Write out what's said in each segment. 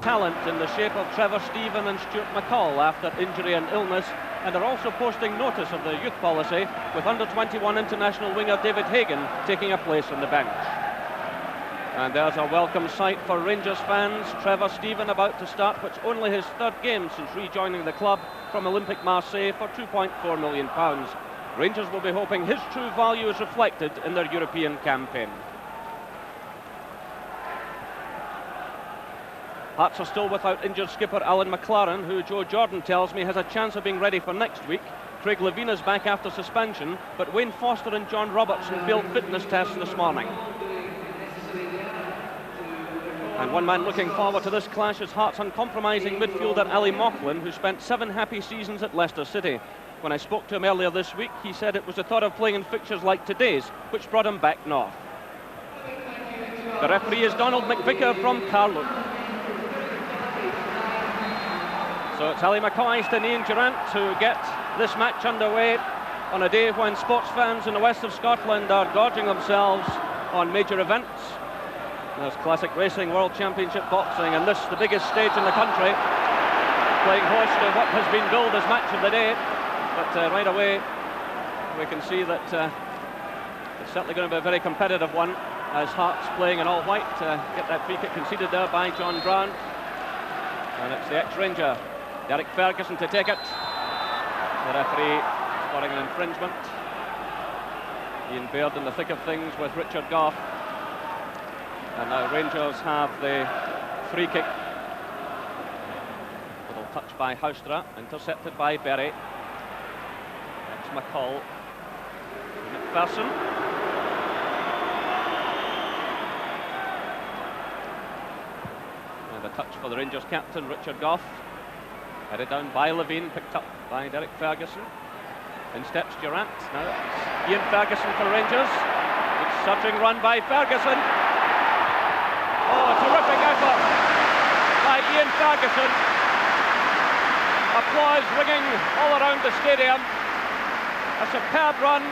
talent in the shape of Trevor Stephen and Stuart McCall after injury and illness, and are also posting notice of the youth policy, with under-21 international winger David Hagan taking a place on the bench. And there's a welcome sight for Rangers fans. Trevor Stephen about to start what's only his third game since rejoining the club from Olympique Marseille for £2.4 million. Rangers will be hoping his true value is reflected in their European campaign. Hearts are still without injured skipper Alan McLaren, who Joe Jordan tells me has a chance of being ready for next week. Craig Levein is back after suspension, but Wayne Foster and John Robertson failed fitness tests this morning. And one man looking forward to this clash is Hearts' uncompromising midfielder Ali Moughline, who spent 7 happy seasons at Leicester City. When I spoke to him earlier this week, he said it was the thought of playing in fixtures like today's which brought him back north. The referee is Donald McVicker from Carluke. So it's Ali McCoist and Ian Durrant who get this match underway on a day when sports fans in the west of Scotland are gorging themselves on major events. There's Classic Racing, World Championship Boxing, and this, the biggest stage in the country, playing host to what has been billed as match of the day. But right away, we can see that it's certainly going to be a very competitive one, as Hearts playing in all white to get that free kick conceded there by John Brown. And it's the ex-Ranger, Derek Ferguson, to take it. The referee scoring an infringement. Ian Baird in the thick of things with Richard Gough. And now Rangers have the free kick. Little touch by Houstra, intercepted by Berry. That's McCall. McPherson. And a touch for the Rangers captain, Richard Gough. Headed down by Levein, picked up by Derek Ferguson. In steps Durrant. Now it's Ian Ferguson for Rangers. Good surging run by Ferguson. Oh, terrific effort by Ian Ferguson. Applause ringing all around the stadium. A superb run.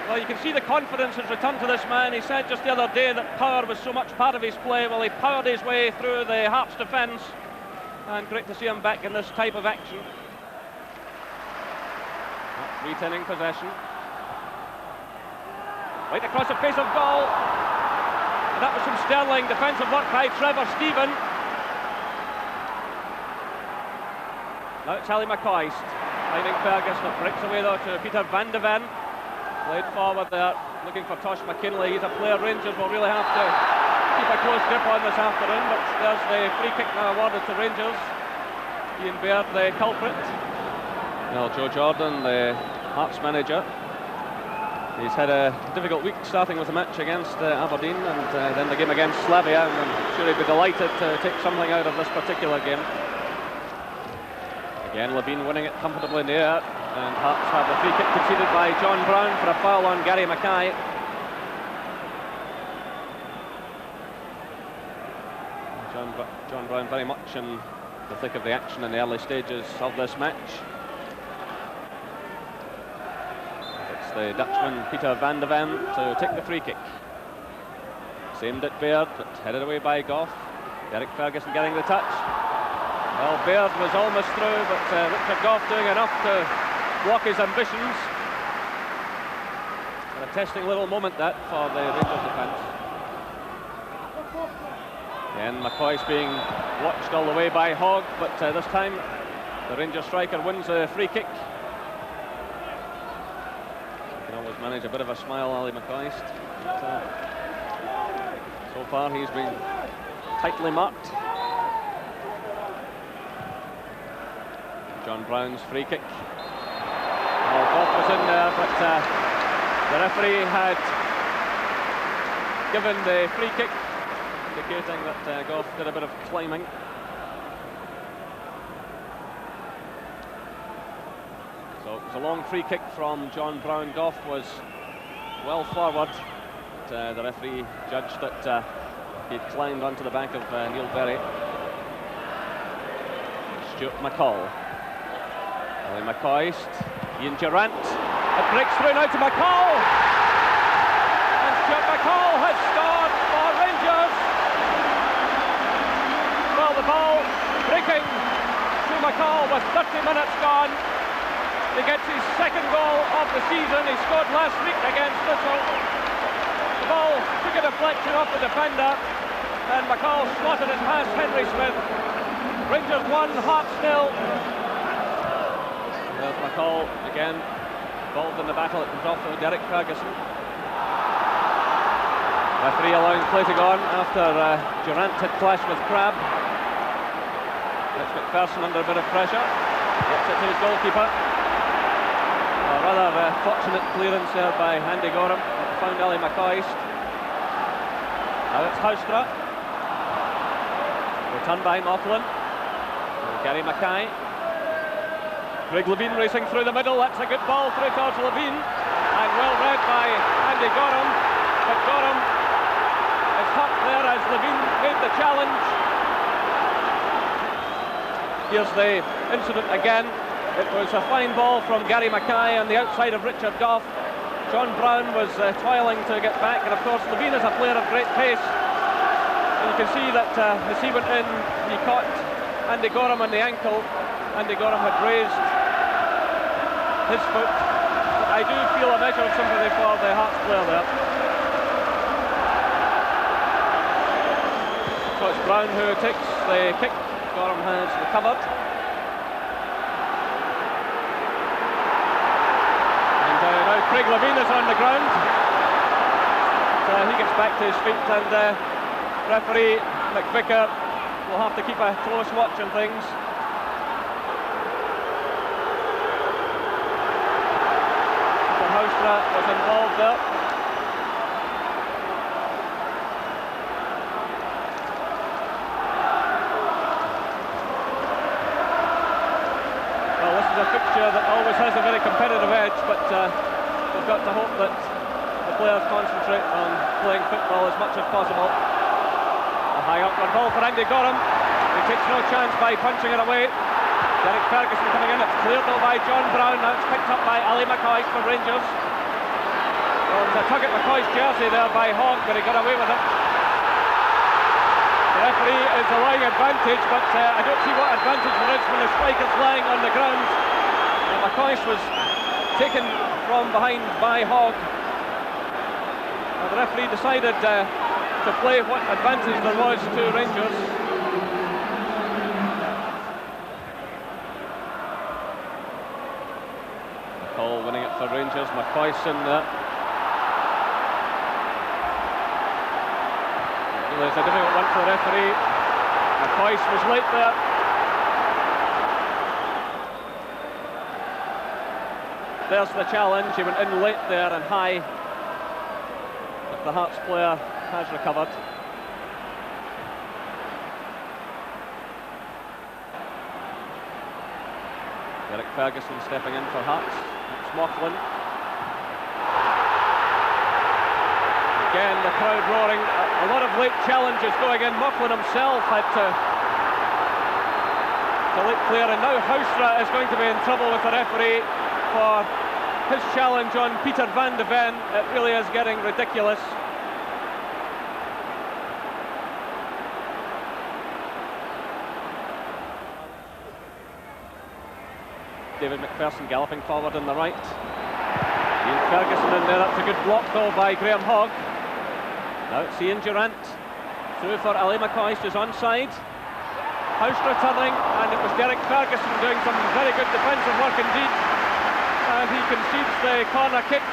Well, you can see the confidence has returned to this man. He said just the other day that power was so much part of his play. Well, he powered his way through the Hearts defence. And great to see him back in this type of action. Retaining possession. Right across the face of goal. And that was from Sterling. Defensive work by Trevor Stephen. Now it's Ali McCoist finding Ferguson. It breaks away though to Peter Van de Ven. Played forward there, looking for Tosh McKinley. He's a player Rangers will really have to keep a close grip on this afternoon. But there's the free kick now awarded to Rangers. Ian Baird, the culprit. Well, Joe Jordan, the Hearts manager, he's had a difficult week starting with the match against Aberdeen and then the game against Slavia, and I'm sure he'd be delighted to take something out of this particular game. Again, Levein winning it comfortably in the air, and Hearts have the free kick conceded by John Brown for a foul on Gary Mackay. John Brown very much in the thick of the action in the early stages of this match. It's the Dutchman Peter Van de Ven to take the free kick. It's aimed at Baird, but headed away by Gough. Derek Ferguson getting the touch. Well, Baird was almost through, but Richard Gough doing enough to block his ambitions. And a testing little moment that for the Rangers defence. Again, McCoy's being watched all the way by Hogg, but this time the Rangers striker wins the free kick. He can always manage a bit of a smile, Ali McCoist. So far he's been tightly marked. John Brown's free kick. Well, Gough was in there, but the referee had given the free kick, indicating that Gough did a bit of climbing. So it was a long free kick from John Brown. Gough was well forward, but the referee judged that he'd climbed onto the back of Neil Berry. Stuart McCall. Ali McCoist. Ian Durrant. It breaks through now to McCall. And Stuart McCall has scored for Rangers. McCall breaking to McCall with 30 minutes gone. He gets his second goal of the season. He scored last week against Thistle. The ball took a deflection off the defender, and McCall slotted it past Henry Smith. Rangers 1, Hearts 0. There's McCall again, involved in the battle. It comes off to Derek Ferguson. Referee allowing play to go on after Durrant had clashed with Crabb. It's McPherson under a bit of pressure. Gets it to his goalkeeper. A rather fortunate clearance there by Andy Gorham. It found Ali McCoist. Now it's Houstra. Returned by Mauchline. Gary Mackay. Craig Levein racing through the middle. That's a good ball through towards Levein. And well read by Andy Gorham. But Gorham is hot there as Levein made the challenge. Here's the incident again. It was a fine ball from Gary Mackay on the outside of Richard Gough. John Brown was toiling to get back, and of course Levein is a player of great pace. And you can see that as he went in, he caught Andy Gorham on the ankle. Andy Gorham had raised his foot. But I do feel a measure of sympathy for the Hearts player there. So it's Brown who takes the kick. Gorham has recovered. Now Craig Levein is on the ground. So he gets back to his feet, and referee McVicker will have to keep a close watch on things. Houstra was involved there. Well, this is a fixture that always has a very competitive edge, but we've got to hope that the players concentrate on playing football as much as possible. A high upward ball for Andy Gorham. He takes no chance by punching it away. Derek Ferguson coming in. It's cleared though by John Brown. Now it's picked up by Ali McCoist for Rangers. Well, there's a tug at McCoist's jersey there by Hogg, but he got away with it. The referee is allowing advantage, but I don't see what advantage there is when the striker's lying on the ground. McCoist was taken from behind by Hogg. The referee decided to play what advantage there was to Rangers. McCall winning it for Rangers. McCoist in there. It's a difficult one for the referee. McCoist was late there. There's the challenge. He went in late there and high. But the Hearts player has recovered. Derek Ferguson stepping in for Hearts. It's Mauchline. Again, the crowd roaring. A lot of late challenges going in. Mauchline himself had to late clear, and now Houstra is going to be in trouble with the referee for his challenge on Peter van de Ven. It really is getting ridiculous. David McPherson galloping forward on the right. Ian Ferguson in there. That's a good block though by Graham Hogg. Now it's Ian Durrant. Through for Ali McCoist, who's onside. Houstra turning, and it was Derek Ferguson doing some very good defensive work indeed. And he concedes the corner kick.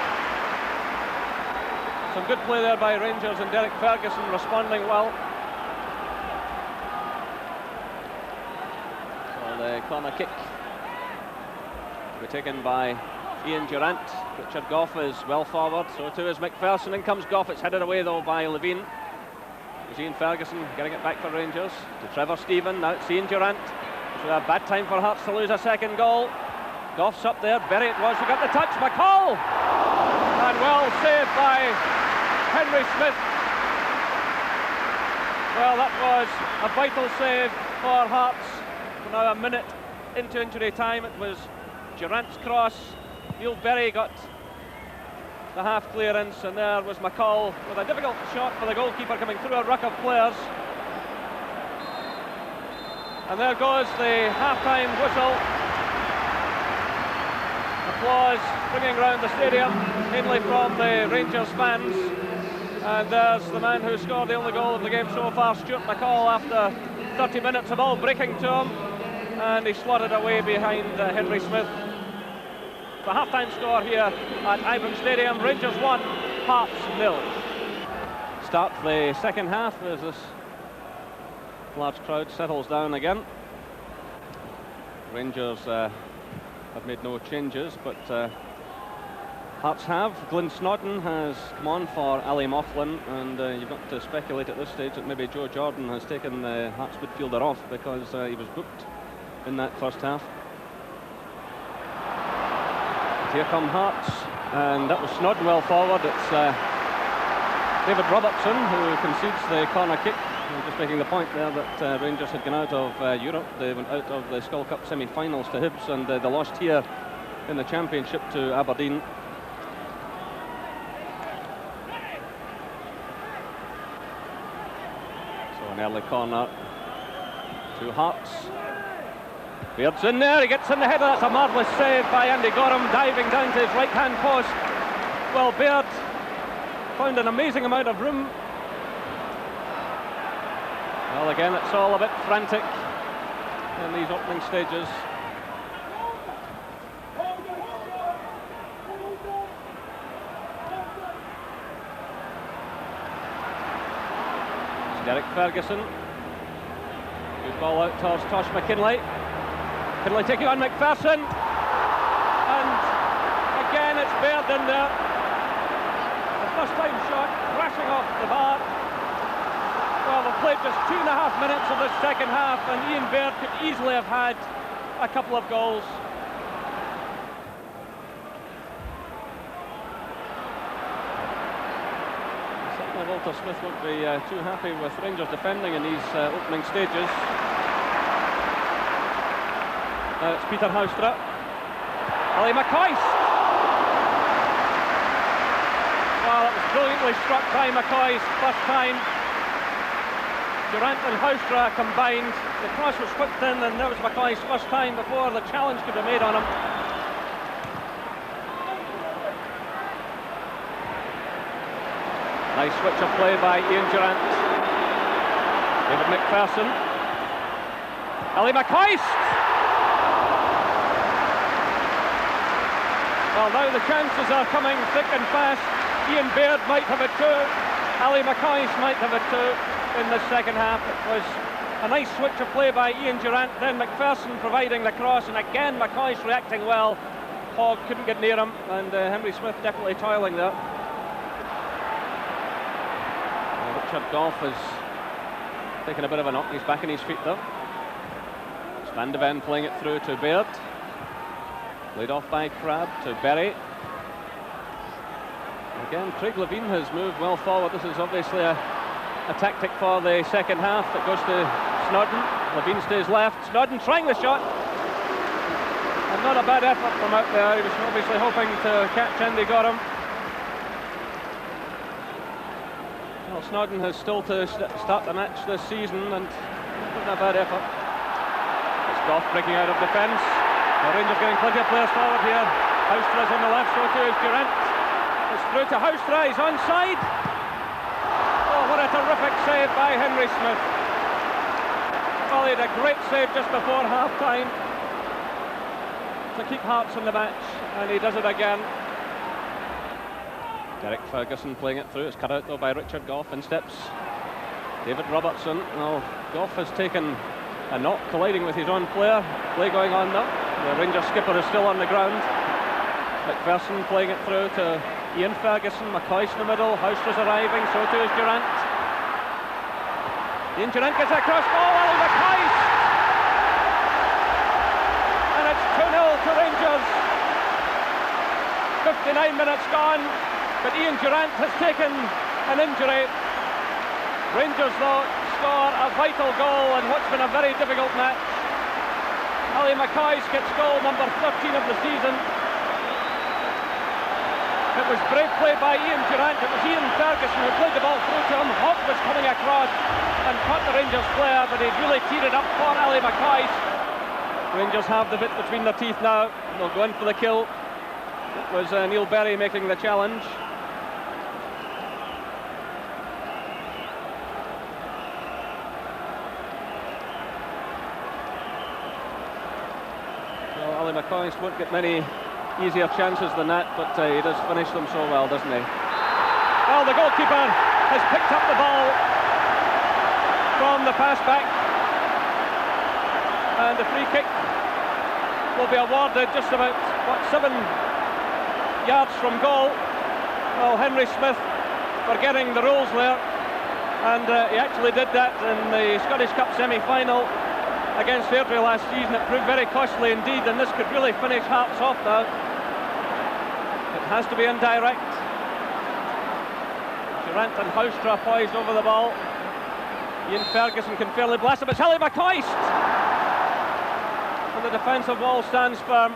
Some good play there by Rangers, and Derek Ferguson responding well. So the corner kick will be taken by Ian Durrant. Richard Gough is well forward, so too is McPherson. In comes Gough. It's headed away though by Levein. It's Ian Ferguson getting it back for Rangers to Trevor Stephen. Now it's Ian Durrant. So a bad time for Hearts to lose a second goal. Gough's up there. Berry it was. We got the touch. McCall! And well saved by Henry Smith. Well, that was a vital save for Hearts. We're now a minute into injury time. It was Durrant's cross. Neil Berry got the half clearance, and there was McCall with a difficult shot for the goalkeeper coming through a ruck of players. And there goes the half-time whistle. Applause ringing round the stadium, mainly from the Rangers fans. And there's the man who scored the only goal of the game so far, Stuart McCall, after 30 minutes of all breaking to him. And he slotted away behind Henry Smith. The half-time score here at Ibrox Stadium, Rangers 1, Hearts 0. Start the second half as this large crowd settles down again. Rangers have made no changes, but Hearts have. Glyn Snodden has come on for Ali Moughlan, and you've got to speculate at this stage that maybe Joe Jordan has taken the Hearts midfielder off because he was booked in that first half. And here come Hearts, and that was Snodden well forward. It's David Robertson who concedes the corner kick. I'm just making the point there that Rangers had gone out of Europe. They went out of the Skull Cup semi-finals to Hibs, and they lost here in the Championship to Aberdeen. So an early corner to Hearts. Baird's in there, he gets in the header. That's a marvellous save by Andy Gorham, diving down to his right-hand post. Well, Baird found an amazing amount of room. Well, again, it's all a bit frantic in these opening stages. It's Derek Ferguson. Good ball out towards Tosh McKinlay. McKinlay taking on McPherson. And again, it's Baird in there. The first time shot crashing off the bar. Well, they've played just 2.5 minutes of this second half, and Ian Baird could easily have had a couple of goals. Certainly Walter Smith won't be too happy with Rangers defending in these opening stages. Now it's Peter Houstra. Ali McCoist. Well, it was brilliantly struck by McCoist, first time. Durant and Houstra combined. The cross was whipped in, and that was McCoist's first time before the challenge could be made on him. Nice switch of play by Ian Durant. David McPherson. Ali McCoist! Well, now the chances are coming thick and fast. Ian Baird might have it too. Ali McCoist might have it too. In the second half, it was a nice switch of play by Ian Durant, then McPherson providing the cross, and again McCoist reacting well. Hogg couldn't get near him, and Henry Smith definitely toiling there. Richard Gough has taken a bit of a knock. He's back on his feet there. It's Van de Ven playing it through to Baird. Played off by Crabb to Berry. Again, Craig Levein has moved well forward. This is obviously a tactic for the second half. It goes to Snodden. Levein stays left. Snodden trying the shot. And not a bad effort from out there. He was obviously hoping to catch Andy Gorham. Well, Snodden has still to start the match this season, and not a bad effort. It's Gough breaking out of defence. The Rangers getting plenty of players forward here. Houstra's on the left, so too is Durant. It's through to Houstra. He's onside. What a terrific save by Henry Smith. Well, he had a great save just before half-time to keep Hearts in the match, and he does it again. Derek Ferguson playing it through. It's cut out though by Richard Gough, and steps David Robertson. Well, Gough has taken a knock, colliding with his own player. Play going on now. The Rangers skipper is still on the ground. McPherson playing it through to Ian Ferguson. McCoist in the middle. Houstra's arriving, so too is Durant. Ian Durant gets across. Ali McCoist! And it's 2-0 to Rangers. 59 minutes gone, but Ian Durant has taken an injury. Rangers, though, score a vital goal in what's been a very difficult match. Ali McCoist gets goal number 13 of the season. It was brave play by Ian Durant. It was Ian Ferguson who played the ball through to him. Hogg was coming across. and caught the Rangers player, but he'd really teed it up for Ali McCoist. Rangers have the bit between their teeth now. They'll go in for the kill. It was Neil Berry making the challenge. Well, Ali McCoist won't get many easier chances than that, but he does finish them so well, doesn't he? Well, the goalkeeper has picked up the ball from the pass back, and the free kick will be awarded just about, 7 yards from goal. Well, Henry Smith forgetting the rules there, and he actually did that in the Scottish Cup semi-final against Airdrie last season. It proved very costly indeed, and this could really finish Hearts off now. It has to be indirect. Durant and Houstra poised over the ball. Ian Ferguson can fairly blast it, but it's Ali McCoist! And the defensive wall stands firm.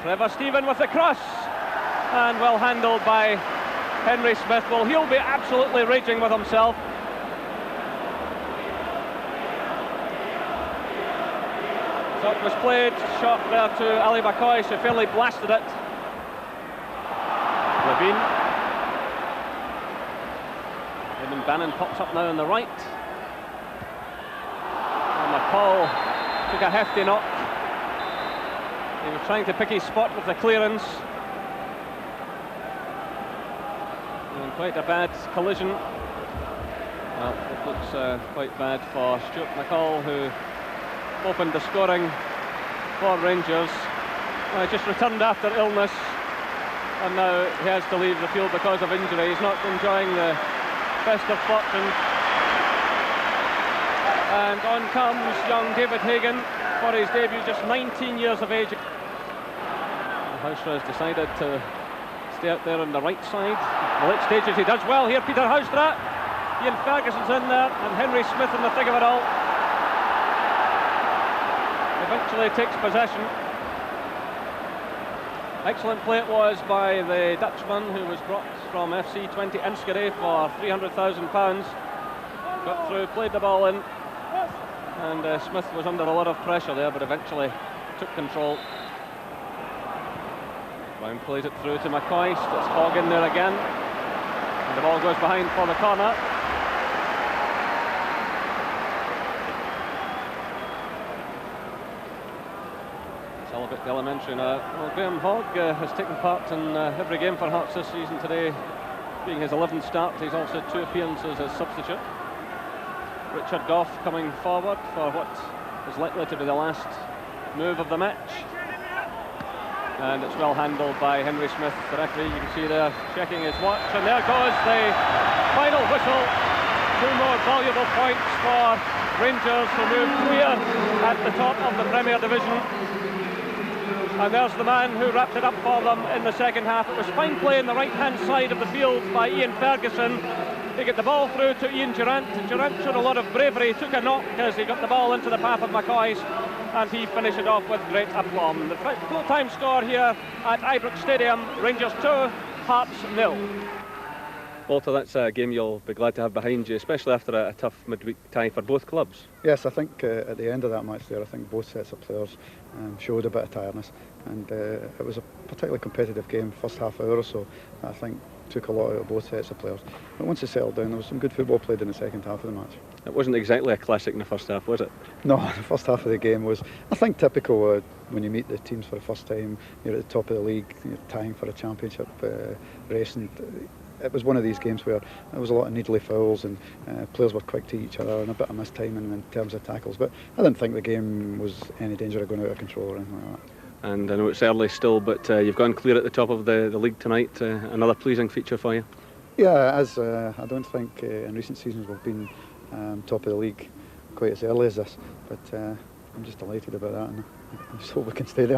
Trevor Stephen with the cross, and well handled by Henry Smith. Well, he'll be absolutely raging with himself. Shot was played, shot there to Ali McCoist, who fairly blasted it. Levine. Eamon Bannon pops up now on the right. And McCall took a hefty knock. He was trying to pick his spot with the clearance. And quite a bad collision. Well, it looks quite bad for Stuart McCall, who opened the scoring for Rangers. Just returned after illness, and now he has to leave the field because of injury. He's not enjoying the best of fortune. And on comes young David Hagan for his debut, just 19 years of age. Houstra has decided to stay out there on the right side. The late stages he does well here, Peter Houstra. Ian Ferguson's in there, and Henry Smith in the thick of it all. Eventually takes possession. Excellent play it was by the Dutchman, who was brought from FC 20 Enschede for £300,000. Got through, played the ball in, and Smith was under a lot of pressure there, but eventually took control. Brown plays it through to McCoist. It's Hogg in there again, and the ball goes behind for the corner. All a bit elementary now. Well, Graham Hogg has taken part in every game for Hearts this season, today being his 11th start. He's also 2 appearances as substitute. Richard Gough coming forward for what is likely to be the last move of the match. And it's well handled by Henry Smith, the referee. You can see there checking his watch, and there goes the final whistle. 2 more valuable points for Rangers, who move clear at the top of the Premier Division. And there's the man who wrapped it up for them in the second half. It was fine play in the right-hand side of the field by Ian Ferguson. He got the ball through to Ian Durant. Durant showed a lot of bravery, took a knock as he got the ball into the path of McCoist, and he finished it off with great aplomb. The full-time score here at Ibrox Stadium, Rangers 2, Hearts 0. Walter, that's a game you'll be glad to have behind you, especially after a tough midweek tie for both clubs. Yes, I think at the end of that match there, I think both sets of players showed a bit of tiredness, and it was a particularly competitive game. First half hour or so, I think, took a lot out of both sets of players. But once it settled down, there was some good football played in the second half of the match. It wasn't exactly a classic in the first half, was it? No, the first half of the game was, I think, typical when you meet the teams for the first time. You're at the top of the league, you're tying for a championship race, and it was one of these games where there was a lot of needly fouls, and players were quick to each other, and a bit of mistiming in terms of tackles. But I didn't think the game was any danger of going out of control or anything like that. And I know it's early still, but you've gone clear at the top of the league tonight. Another pleasing feature for you? Yeah, as I don't think in recent seasons we've been top of the league quite as early as this, but I'm just delighted about that, and I just hope we can stay there.